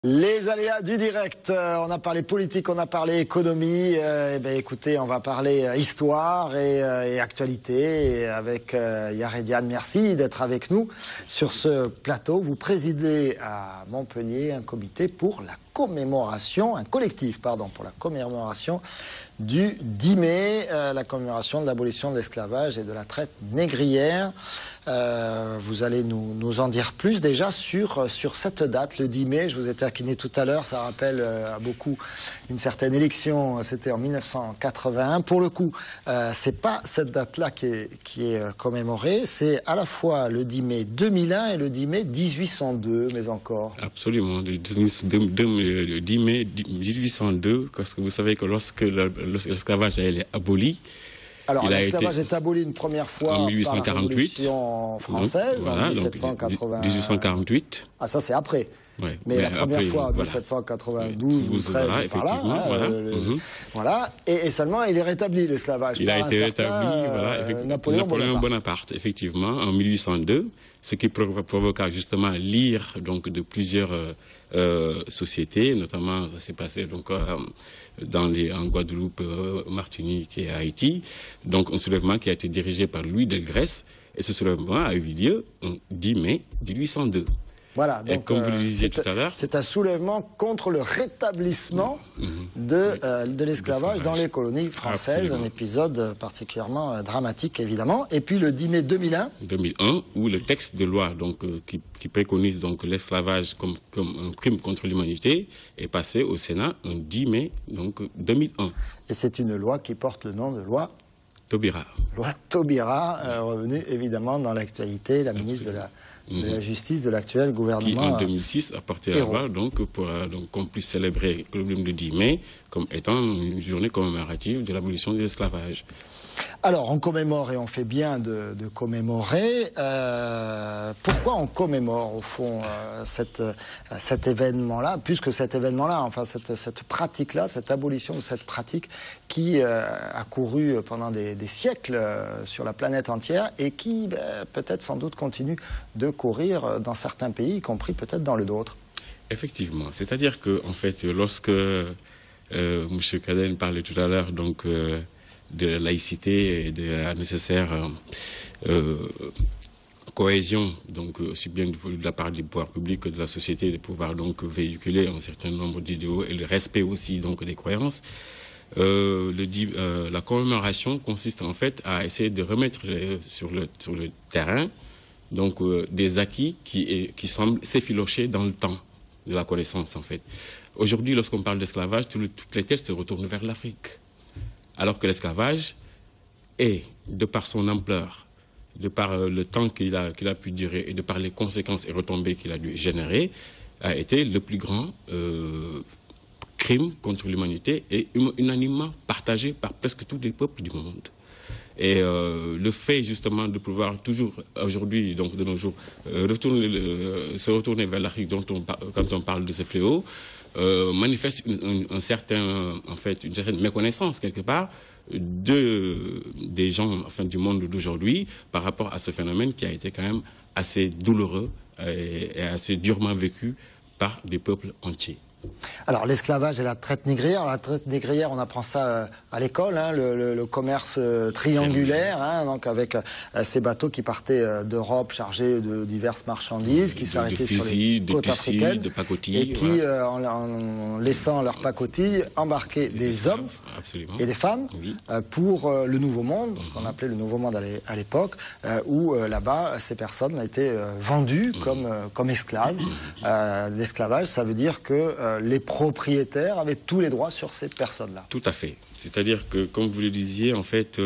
Les aléas du direct, on a parlé politique, on a parlé économie, écoutez, on va parler histoire et actualité et avec Yarediane. Merci d'être avec nous sur ce plateau. Vous présidez à Montpellier un comité pour la commémoration, un collectif, pardon, pour la commémoration du 10 mai, la commémoration de l'abolition de l'esclavage et de la traite négrière. Vous allez nous en dire plus déjà sur cette date, le 10 mai. Je vous ai taquiné tout à l'heure, ça rappelle à beaucoup une certaine élection, c'était en 1981. Pour le coup, c'est pas cette date-là qui est commémorée, c'est à la fois le 10 mai 2001 et le 10 mai 1802, mais encore. Absolument, le 10 mai 1802, parce que vous savez que lorsque l'esclavage est aboli, alors, l'esclavage est aboli une première fois en 1848, par la Révolution française, donc, voilà, en 1780. 1848. Ah, ça, c'est après. Ouais, mais la première après, fois, en voilà. 1792, voilà, effectivement. Par là, voilà. Et seulement, il est rétabli, l'esclavage. Il a été rétabli, Napoléon Bonaparte, effectivement, en 1802, ce qui provoqua justement l'ire donc de plusieurs sociétés, notamment ça s'est passé donc en Guadeloupe, Martinique et Haïti. Donc un soulèvement qui a été dirigé par Louis Delgrès, et ce soulèvement a eu lieu le 10 mai 1802. Voilà, donc, et comme vous le disiez tout à l'heure, c'est un soulèvement contre le rétablissement de l'esclavage dans les colonies françaises. Absolument. Un épisode particulièrement dramatique, évidemment. Et puis le 10 mai 2001. 2001, où le texte de loi donc, qui préconise donc l'esclavage comme un crime contre l'humanité est passé au Sénat le 10 mai donc, 2001. Et c'est une loi qui porte le nom de loi Taubira. Loi Taubira, revenue évidemment dans l'actualité, la ministre de la Justice de l'actuel gouvernement. Qui, en 2006, a porté la loi pour qu'on puisse célébrer le 10 mai comme étant une journée commémorative de l'abolition de l'esclavage. Alors, on commémore et on fait bien de commémorer. Pourquoi on commémore, au fond, cet événement-là, puisque cet événement-là, enfin, cette pratique-là, cette abolition de cette pratique qui a couru pendant des siècles sur la planète entière et qui, peut-être, sans doute, continue de courir dans certains pays, y compris peut-être dans le nôtre. Effectivement. C'est-à-dire que, en fait, lorsque M. Caden parlait tout à l'heure, donc, de la laïcité et de la nécessaire cohésion, donc aussi bien de la part des pouvoirs publics que de la société, de pouvoir donc véhiculer un certain nombre d'idéaux et le respect aussi donc des croyances. La commémoration consiste en fait à essayer de remettre sur le terrain donc des acquis qui semblent s'effilocher dans le temps de la connaissance en fait. Aujourd'hui, lorsqu'on parle d'esclavage, toutes les têtes se retournent vers l'Afrique. Alors que l'esclavage est, de par son ampleur, de par le temps qu'il a pu durer et de par les conséquences et retombées qu'il a dû générer, a été le plus grand crime contre l'humanité et unanimement partagé par presque tous les peuples du monde. Et le fait justement de pouvoir toujours, aujourd'hui, donc de nos jours, se retourner vers l'Afrique quand on parle de ce fléau, manifeste une certaine méconnaissance quelque part des gens du monde d'aujourd'hui par rapport à ce phénomène qui a été quand même assez douloureux et assez durement vécu par des peuples entiers. Alors l'esclavage et la traite négrière. La traite négrière, on apprend ça à l'école, hein, le commerce triangulaire, hein, donc avec ces bateaux qui partaient d'Europe chargés de diverses marchandises, qui s'arrêtaient sur les côtes africaines, de pacotilles, et qui, en laissant leurs pacotilles, embarquaient des hommes et des femmes pour le Nouveau Monde, ce qu'on appelait le Nouveau Monde à l'époque, où là-bas, ces personnes étaient vendues comme esclaves. L'esclavage, ça veut dire que les propriétaires avaient tous les droits sur ces personnes-là. Tout à fait. C'est-à-dire que, comme vous le disiez, en fait,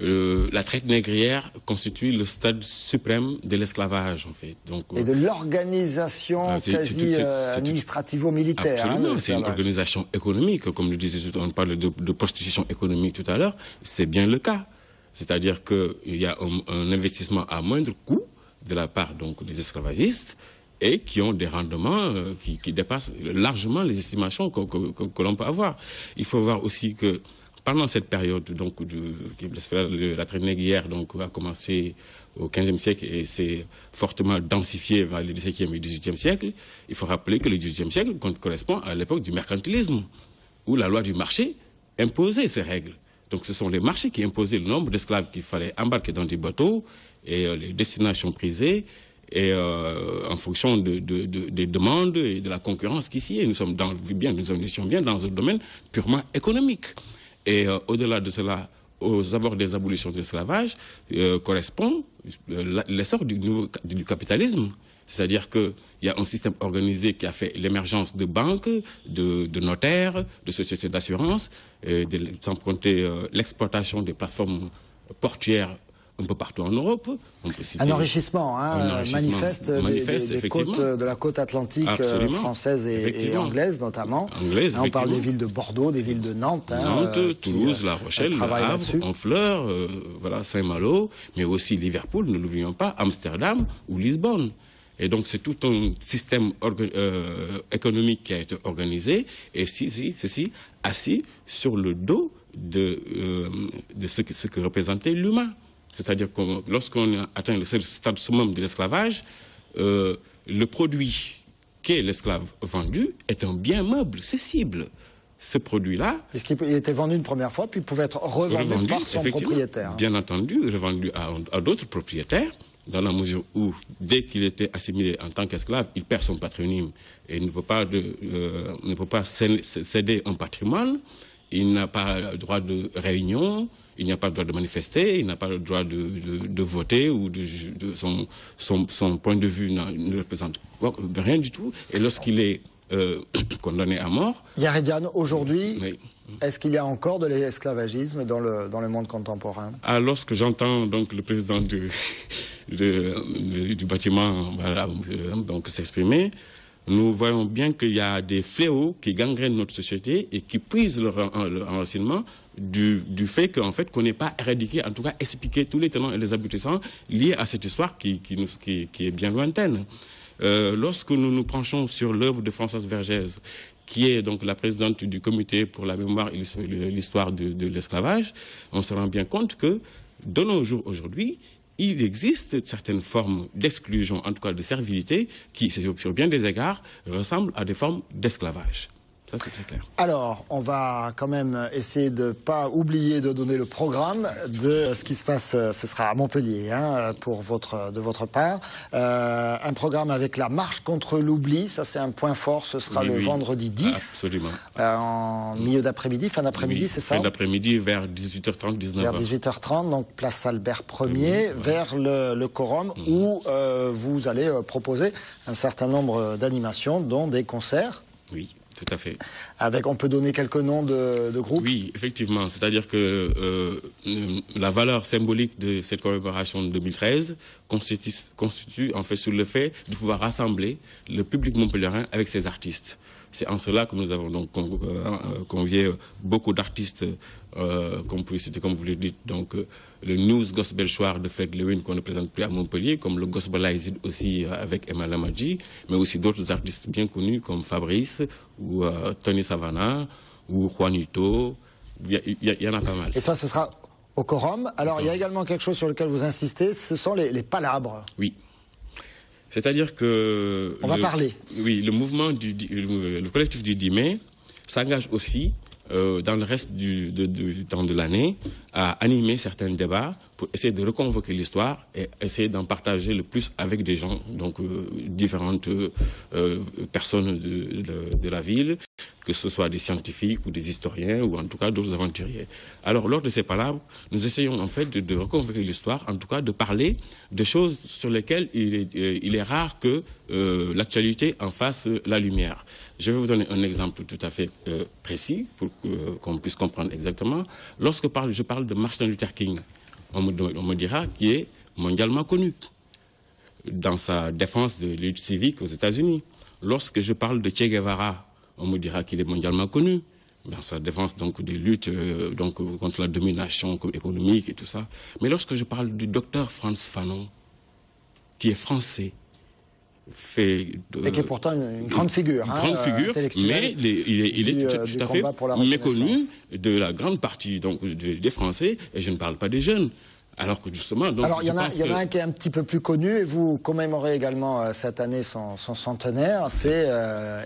la traite négrière constitue le stade suprême de l'esclavage, en fait. Donc, et de l'organisation quasi administrativo-militaire. Absolument. C'est une organisation économique. Comme le disait, on parlait de prostitution économique tout à l'heure. C'est bien le cas. C'est-à-dire qu'il y a un investissement à moindre coût de la part donc, des esclavagistes et qui ont des rendements qui dépassent largement les estimations que l'on peut avoir. Il faut voir aussi que pendant cette période, donc, la traite négrière donc, a commencé au XVe siècle et s'est fortement densifiée vers le XVIIe et XVIIIe siècle, il faut rappeler que le XVIIIe siècle correspond à l'époque du mercantilisme, où la loi du marché imposait ces règles. Donc ce sont les marchés qui imposaient le nombre d'esclaves qu'il fallait embarquer dans des bateaux et les destinations prisées, et en fonction des demandes et de la concurrence qui s'y est. Nous étions bien dans un domaine purement économique. Et au-delà de cela, aux abords des abolitions de l'esclavage, correspond l'essor du capitalisme. C'est-à-dire qu'il y a un système organisé qui a fait l'émergence de banques, de notaires, de sociétés d'assurance, sans compter l'exploitation des plateformes portuaires un peu partout en Europe. Un enrichissement, manifeste des côtes, de la côte atlantique française et anglaise notamment. On parle des villes de Bordeaux, des villes de Nantes. Nantes, Toulouse, La Rochelle, Le Havre, Honfleur, Saint-Malo, mais aussi Liverpool, ne l'oublions pas, Amsterdam ou Lisbonne. Et donc c'est tout un système économique qui a été organisé, et ceci assis sur le dos de ce que représentait l'humain. C'est-à-dire que lorsqu'on atteint le stade summum de l'esclavage, le produit qu'est l'esclave vendu est un bien meuble, cessible. Ce produit-là... Est-ce qu'il était vendu une première fois, puis pouvait être revendu par son propriétaire? Bien entendu, revendu à d'autres propriétaires, dans la mesure où, dès qu'il était assimilé en tant qu'esclave, il perd son patronyme et ne peut pas céder un patrimoine, il n'a pas le droit de réunion, il n'a pas le droit de manifester, il n'a pas le droit de voter, ou son point de vue ne représente rien du tout. Et lorsqu'il est condamné à mort... Yaredyan, aujourd'hui, est-ce qu'il y a encore de l'esclavagisme dans le monde contemporain? Lorsque j'entends donc le président du bâtiment donc s'exprimer, nous voyons bien qu'il y a des fléaux qui gangrènent notre société et qui puisent leur enracinement du fait qu'on n'ait pas éradiqué, en tout cas expliqué tous les tenants et les aboutissants liés à cette histoire qui est bien lointaine. Lorsque nous nous penchons sur l'œuvre de Françoise Vergès, qui est donc la présidente du comité pour la mémoire et l'histoire de l'esclavage, on se rend bien compte que, de nos jours aujourd'hui, il existe certaines formes d'exclusion, en tout cas de servilité, qui, sur bien des égards, ressemblent à des formes d'esclavage. Ça, c'est très clair. Alors, on va quand même essayer de ne pas oublier de donner le programme de ce qui se passe, ce sera à Montpellier, de votre part. Un programme avec la marche contre l'oubli, ça c'est un point fort, ce sera le vendredi 10. Absolument. En milieu d'après-midi, fin d'après-midi, c'est ça? Fin d'après-midi, vers 18h30, 19h. Vers 18h30, donc place Albert Ier, vers le Quorum, où vous allez proposer un certain nombre d'animations, dont des concerts. Oui. Tout à fait. On peut donner quelques noms de groupes? Oui, effectivement. C'est-à-dire que la valeur symbolique de cette commémoration de 2013 constitue en fait sur le fait de pouvoir rassembler le public montpelliérain avec ses artistes. C'est en cela que nous avons donc convié beaucoup d'artistes, comme vous le dites, donc le News Gospel Choir de Fred Lewin qu'on ne présente plus à Montpellier, comme le Gospel Isaac aussi avec Emma Lamadji, mais aussi d'autres artistes bien connus comme Fabrice ou Tony Savannah ou Juanito. Il y en a pas mal. Et ça, ce sera au Quorum. Alors, il y a également quelque chose sur lequel vous insistez, ce sont les palabres. Oui. C'est-à-dire que... On va parler. Oui, le mouvement le collectif du 10 mai s'engage aussi, dans le reste du temps de l'année, à animer certains débats pour essayer de reconvoquer l'histoire et essayer d'en partager le plus avec des gens, donc différentes personnes de la ville, que ce soit des scientifiques ou des historiens ou en tout cas d'autres aventuriers. Alors, lors de ces palabres, nous essayons en fait de reconvoquer l'histoire, en tout cas de parler de choses sur lesquelles il est rare que l'actualité en fasse la lumière. Je vais vous donner un exemple tout à fait précis pour qu'on puisse comprendre exactement. Lorsque je parle de Martin Luther King, on me dira qu'il est mondialement connu dans sa défense de lutte civique aux États-Unis. Lorsque je parle de Che Guevara, on me dira qu'il est mondialement connu dans sa défense donc des luttes contre la domination économique et tout ça. Mais lorsque je parle du docteur Frantz Fanon, qui est français, fait... et qui est pourtant une grande figure. Une grande figure, mais il est tout à fait méconnu de la grande partie donc, des Français, et je ne parle pas des jeunes. Alors que justement... Donc, alors, il y en a un qui est un petit peu plus connu, et vous commémorez également cette année son centenaire, c'est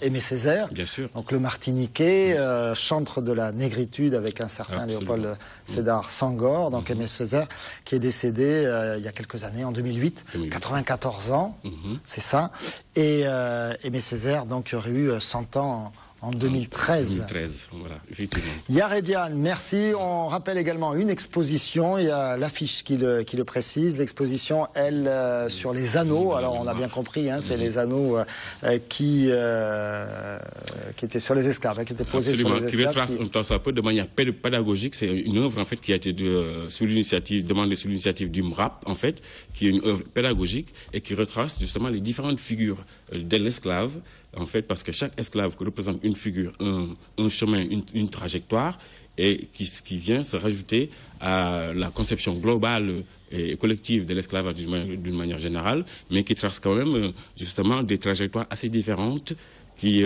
Aimé Césaire. Bien sûr. Donc le Martiniquais, chantre de la négritude avec un certain Léopold Sédar Senghor. Donc Aimé Césaire, qui est décédé il y a quelques années, en 2008. 94 ans, c'est ça. Et Aimé Césaire, donc, aurait eu 100 ans en 2013. 2013, voilà, effectivement. Yarédiane, merci. On rappelle également une exposition, il y a l'affiche qui le précise, l'exposition, elle, sur les anneaux. Alors on a bien compris, hein, c'est les anneaux qui étaient sur les esclaves, qui étaient posés sur les esclaves. Qui retrace un peu de manière pédagogique, c'est une œuvre en fait qui a été demandée sous l'initiative du MRAP, en fait, qui est une œuvre pédagogique et qui retrace justement les différentes figures de l'esclave, en fait, parce que chaque esclave représente une figure, un chemin, une trajectoire, et qui vient se rajouter à la conception globale et collective de l'esclavage d'une manière générale, mais qui trace quand même justement des trajectoires assez différentes qui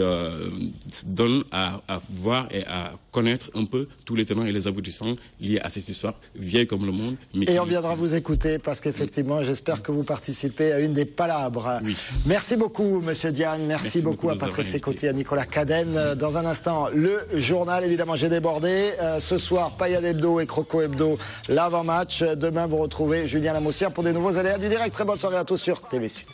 donnent à voir et à connaître un peu tous les tenants et les aboutissants liés à cette histoire, vieille comme le monde. Et on viendra vous écouter parce qu'effectivement, j'espère que vous participez à une des palabres. Oui. Merci beaucoup, Monsieur Diane. Merci beaucoup à Patrick Sécotti, à Nicolas Cadenne. Dans un instant, le journal. Évidemment, j'ai débordé. Ce soir, Payad Hebdo et Croco Hebdo, l'avant-match. Demain, vous retrouvez Julien Lamoussière pour des nouveaux aléas du direct. Très bonne soirée à tous sur TV Sud.